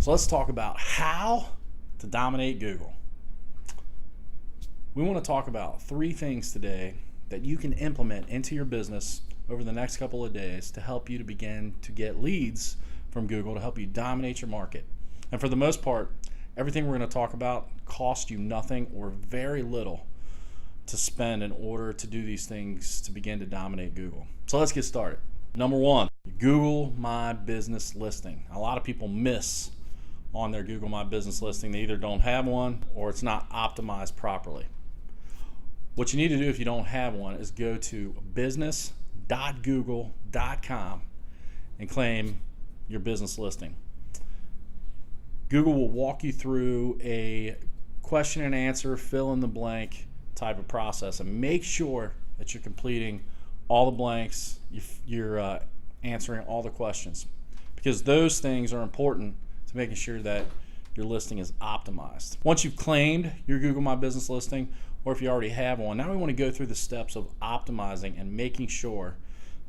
So let's talk about how to dominate Google. We want to talk about 3 things today that you can implement into your business over the next couple of days to help you to begin to get leads from Google to help you dominate your market. And for the most part, everything we're going to talk about costs you nothing or very little to spend in order to do these things to begin to dominate Google. So let's get started. Number 1, Google My Business Listing. A lot of people miss on their Google My Business Listing. They either don't have one or it's not optimized properly. What you need to do if you don't have one is go to business.google.com and claim your business listing. Google will walk you through a question and answer, fill in the blank type of process, and make sure that you're completing all the blanks, you're answering all the questions, because those things are important to making sure that your listing is optimized. Once you've claimed your Google My Business Listing, or if you already have one, now we want to go through the steps of optimizing and making sure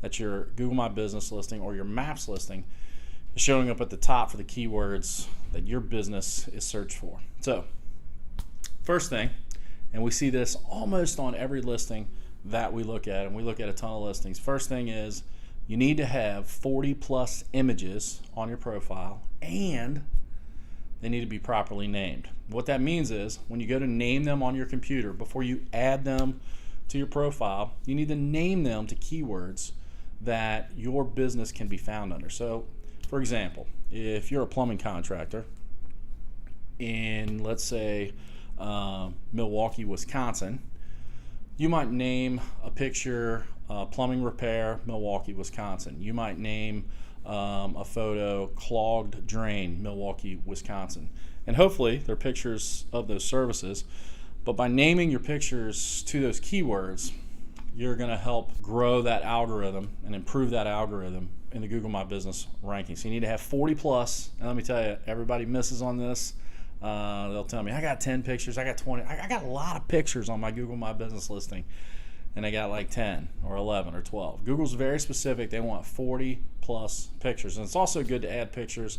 that your Google My Business Listing or your Maps listing is showing up at the top for the keywords that your business is searched for. So, first thing, and we see this almost on every listing that we look at, and we look at a ton of listings. First thing is you need to have 40 plus images on your profile, and they need to be properly named. What that means is when you go to name them on your computer, before you add them to your profile, you need to name them to keywords that your business can be found under. So, for example, if you're a plumbing contractor in, let's say, Milwaukee, Wisconsin, you might name a picture, plumbing repair, Milwaukee, Wisconsin. You might name a photo, clogged drain, Milwaukee, Wisconsin. And hopefully they're pictures of those services. But by naming your pictures to those keywords, you're going to help grow that algorithm and improve that algorithm in the Google My Business ranking. So you need to have 40 plus. And let me tell you, everybody misses on this. They'll tell me, I got 10 pictures, I got 20. I got a lot of pictures on my Google My Business listing. And I got like 10 or 11 or 12. Google's very specific. They want 40 plus pictures. And it's also good to add pictures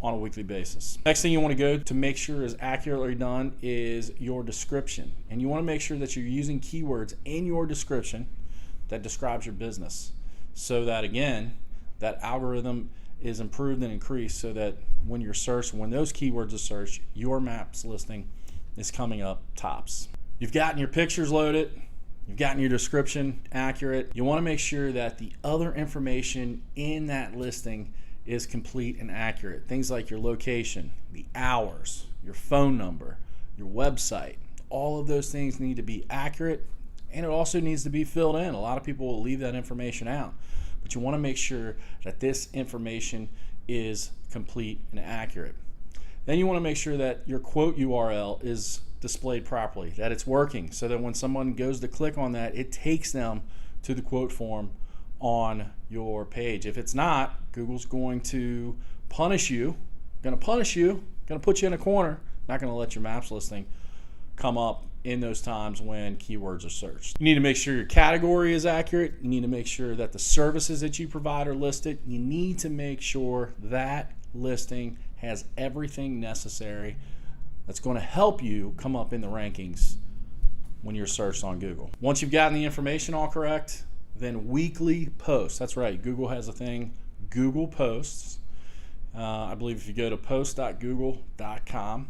on a weekly basis. Next thing you want to go to make sure is accurately done is your description. And you want to make sure that you're using keywords in your description that describes your business, so that, again, that algorithm is improved and increased so that when you're searched, when those keywords are searched, your Maps listing is coming up tops. You've gotten your pictures loaded. You've gotten your description accurate. You want to make sure that the other information in that listing is complete and accurate. Things like your location, the hours, your phone number, your website. All of those things need to be accurate, and it also needs to be filled in. A lot of people will leave that information out, but you want to make sure that this information is complete and accurate. Then you want to make sure that your quote URL is displayed properly, that it's working, so that when someone goes to click on that, it takes them to the quote form on your page. If it's not, Google's going to punish you, going to put you in a corner, not going to let your Maps listing come up in those times when keywords are searched. You need to make sure your category is accurate. You need to make sure that the services that you provide are listed. You need to make sure that listing has everything necessary that's going to help you come up in the rankings when you're searched on Google. Once you've gotten the information all correct, then weekly posts. That's right, Google has a thing, Google Posts. I believe if you go to post.google.com,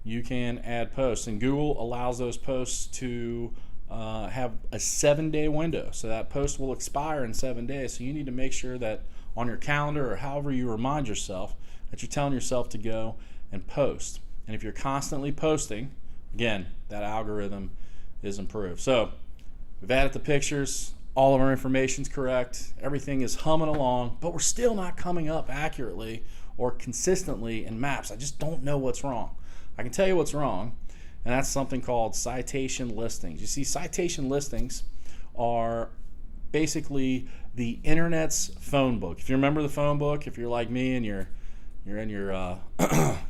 you can add posts, and Google allows those posts to have a 7-day window. So that post will expire in 7 days. So you need to make sure that on your calendar or however you remind yourself that you're telling yourself to go and post. And if you're constantly posting, again, that algorithm is improved. So we've added the pictures. All of our information's correct. Everything is humming along, but we're still not coming up accurately or consistently in Maps. I just don't know what's wrong. I can tell you what's wrong, and that's something called citation listings. You see, citation listings are basically the internet's phone book. If you remember the phone book, if you're like me and you're in your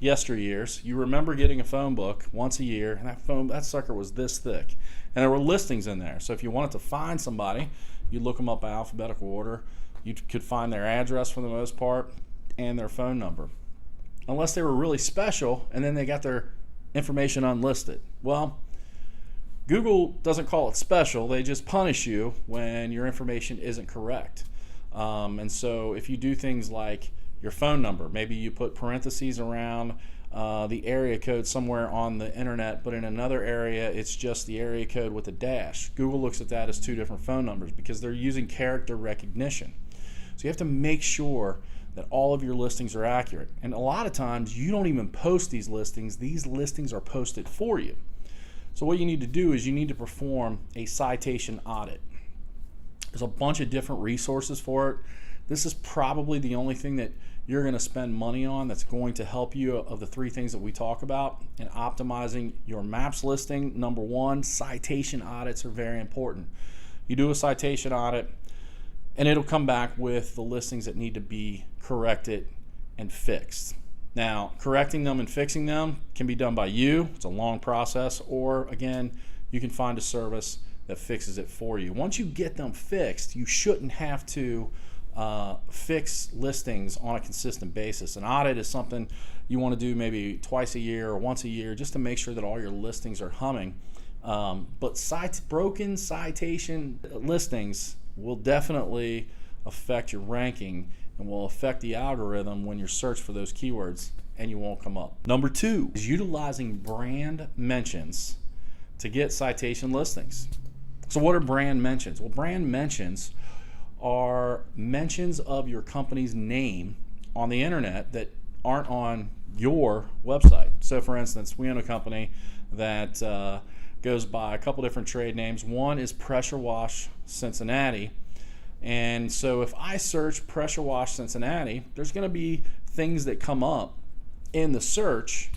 yesteryears, you remember getting a phone book once a year, and that sucker was this thick, and there were listings in there. So if you wanted to find somebody, you'd look them up by alphabetical order. You could find their address for the most part and their phone number. unless they were really special and then they got their information unlisted. Well, Google doesn't call it special, they just punish you when your information isn't correct. And so if you do things like your phone number, maybe you put parentheses around the area code somewhere on the internet, but in another area it's just the area code with a dash. Google looks at that as two different phone numbers because they're using character recognition. So you have to make sure that all of your listings are accurate. And a lot of times you don't even post these listings are posted for you. So what you need to do is you need to perform a citation audit. There's a bunch of different resources for it. This is probably the only thing that you're going to spend money on that's going to help you of the three things that we talk about in optimizing your maps listing. Number one, citation audits are very important. You do a citation audit and it'll come back with the listings that need to be corrected and fixed. Now, correcting them and fixing them can be done by you. It's a long process, or again, you can find a service that fixes it for you. Once you get them fixed, you shouldn't have to fix listings on a consistent basis. An audit is something you want to do maybe twice a year or once a year just to make sure that all your listings are humming. But broken citation listings will definitely affect your ranking and will affect the algorithm when you search for those keywords and you won't come up. Number two is utilizing brand mentions to get citation listings. So what are brand mentions? Well, brand mentions are mentions of your company's name on the internet that aren't on your website. So for instance, we own a company that goes by a couple different trade names. One is Pressure Wash Cincinnati. And so if I search Pressure Wash Cincinnati, there's going to be things that come up in the search.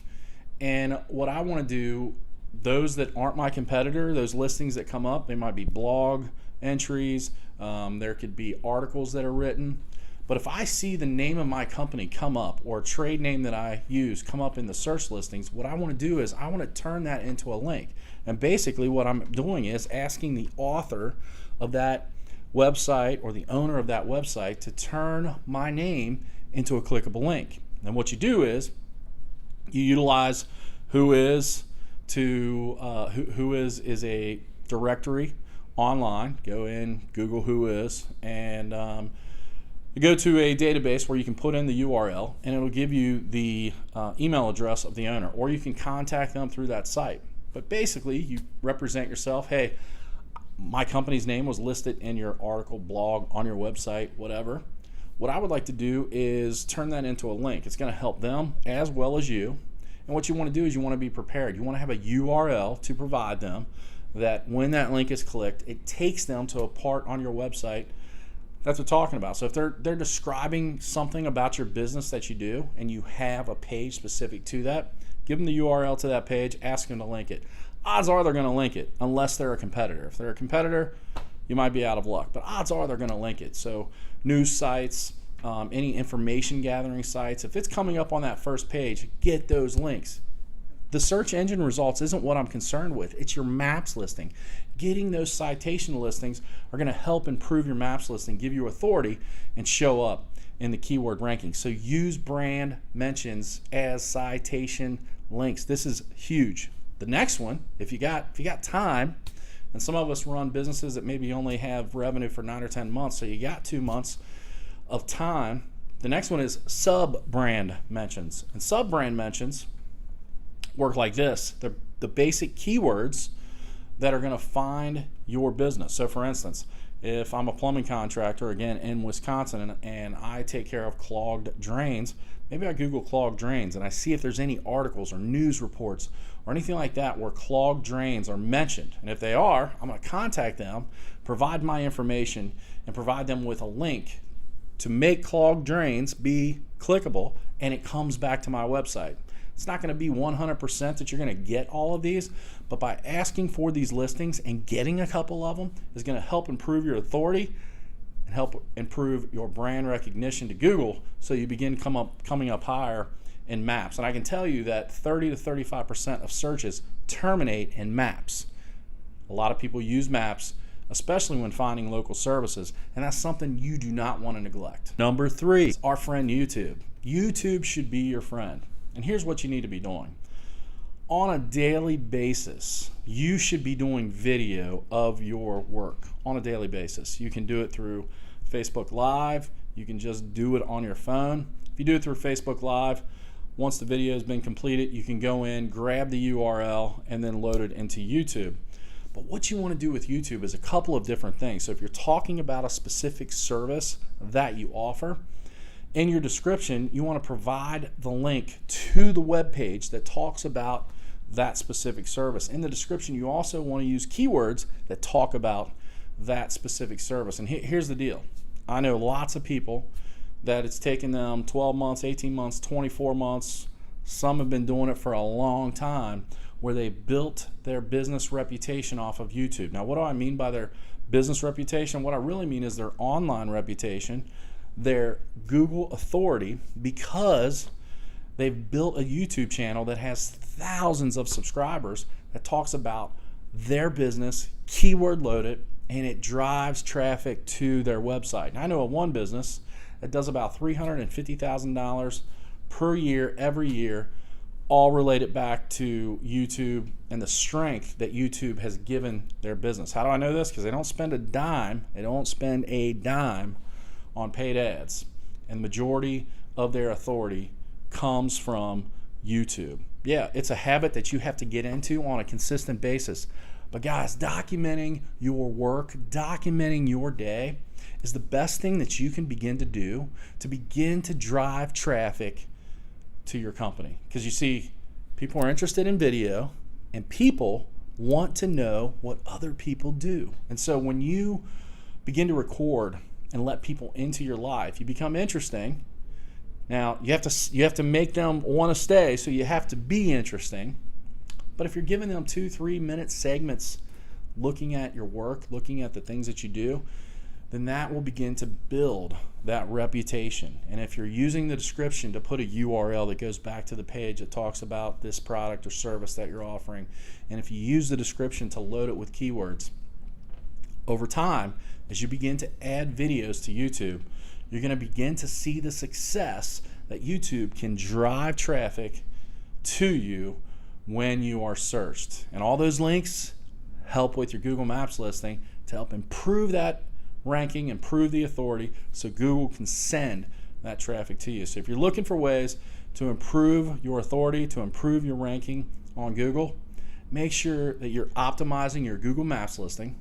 And what I want to do, those that aren't my competitor, those listings that come up, they might be blog entries, there could be articles that are written. But if I see the name of my company come up or a trade name that I use come up in the search listings, what I want to do is I want to turn that into a link. And basically what I'm doing is asking the author of that website or the owner of that website to turn my name into a clickable link. And what you do is you utilize Whois to Whois a directory online. Go in, Google Whois, and you go to a database where you can put in the URL and it'll give you the email address of the owner, or you can contact them through that site. But basically you represent yourself. Hey, my company's name was listed in your article, blog, on your website, whatever. What I would like to do is turn that into a link. It's going to help them as well as you. And what you want to do is you want to be prepared. You want to have a URL to provide them that when that link is clicked, it takes them to a part on your website that they're talking about. So if they're describing something about your business that you do and you have a page specific to that, give them the URL to that page, ask them to link it. Odds are they're going to link it unless they're a competitor. If they're a competitor, you might be out of luck, but odds are they're going to link it. So news sites, any information gathering sites, if it's coming up on that first page, get those links. The search engine results isn't what I'm concerned with. It's your maps listing. Getting those citation listings are going to help improve your maps listing, give you authority, and show up in the keyword ranking. So use brand mentions as citation links. This is huge. The next one, if you got time, and some of us run businesses that maybe only have revenue for 9 or 10 months, so you got 2 months of time. The next one is sub-brand mentions. And sub-brand mentions work like this. They're the basic keywords that are going to find your business. So for instance, if I'm a plumbing contractor, again, in Wisconsin, and I take care of clogged drains, maybe I Google clogged drains and I see if there's any articles or news reports or anything like that where clogged drains are mentioned. And if they are, I'm going to contact them, provide my information, and provide them with a link to make clogged drains be clickable, and it comes back to my website. It's not going to be 100% that you're going to get all of these, but by asking for these listings and getting a couple of them is going to help improve your authority and help improve your brand recognition to Google, so you begin coming up higher in maps. And I can tell you that 30 to 35% of searches terminate in maps. A lot of people use maps, especially when finding local services, and that's something you do not want to neglect. Number 3 is our friend YouTube. YouTube should be your friend. And here's what you need to be doing. On a daily basis, you should be doing video of your work on a daily basis. You can do it through Facebook Live. You can just do it on your phone. If you do it through Facebook Live, once the video has been completed, you can go in, grab the URL, and then load it into YouTube. But what you want to do with YouTube is a couple of different things. So if you're talking about a specific service that you offer, in your description, you want to provide the link to the web page that talks about that specific service. In the description, you also want to use keywords that talk about that specific service. And here's the deal. I know lots of people that it's taken them 12 months, 18 months, 24 months. Some have been doing it for a long time, where they built their business reputation off of YouTube. Now, what do I mean by their business reputation? What I really mean is their online reputation, their Google authority, because they've built a YouTube channel that has thousands of subscribers that talks about their business, keyword loaded, and it drives traffic to their website. And I know of one business that does about $350,000 per year, every year, all related back to YouTube and the strength that YouTube has given their business. How do I know this? Because they don't spend a dime. They don't spend a dime on paid ads. And the majority of their authority comes from YouTube. Yeah, it's a habit that you have to get into on a consistent basis. But guys, documenting your work, documenting your day is the best thing that you can begin to do to begin to drive traffic to your company. Because you see, people are interested in video, and people want to know what other people do. And so when you begin to record and let people into your life, you become interesting. Now, you have to make them want to stay, so you have to be interesting. But if you're giving them 2-3 minute segments looking at your work, looking at the things that you do, then that will begin to build that reputation. And if you're using the description to put a URL that goes back to the page that talks about this product or service that you're offering, and if you use the description to load it with keywords, over time, as you begin to add videos to YouTube, you're going to begin to see the success that YouTube can drive traffic to you when you are searched. And all those links help with your Google Maps listing to help improve that ranking, improve the authority, so Google can send that traffic to you. So if you're looking for ways to improve your authority, to improve your ranking on Google, make sure that you're optimizing your Google Maps listing.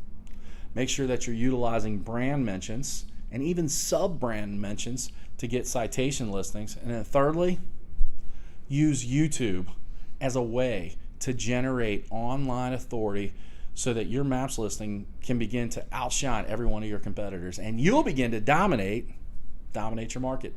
Make sure that you're utilizing brand mentions and even sub-brand mentions to get citation listings. And then thirdly, use YouTube as a way to generate online authority so that your maps listing can begin to outshine every one of your competitors, and you'll begin to dominate your market.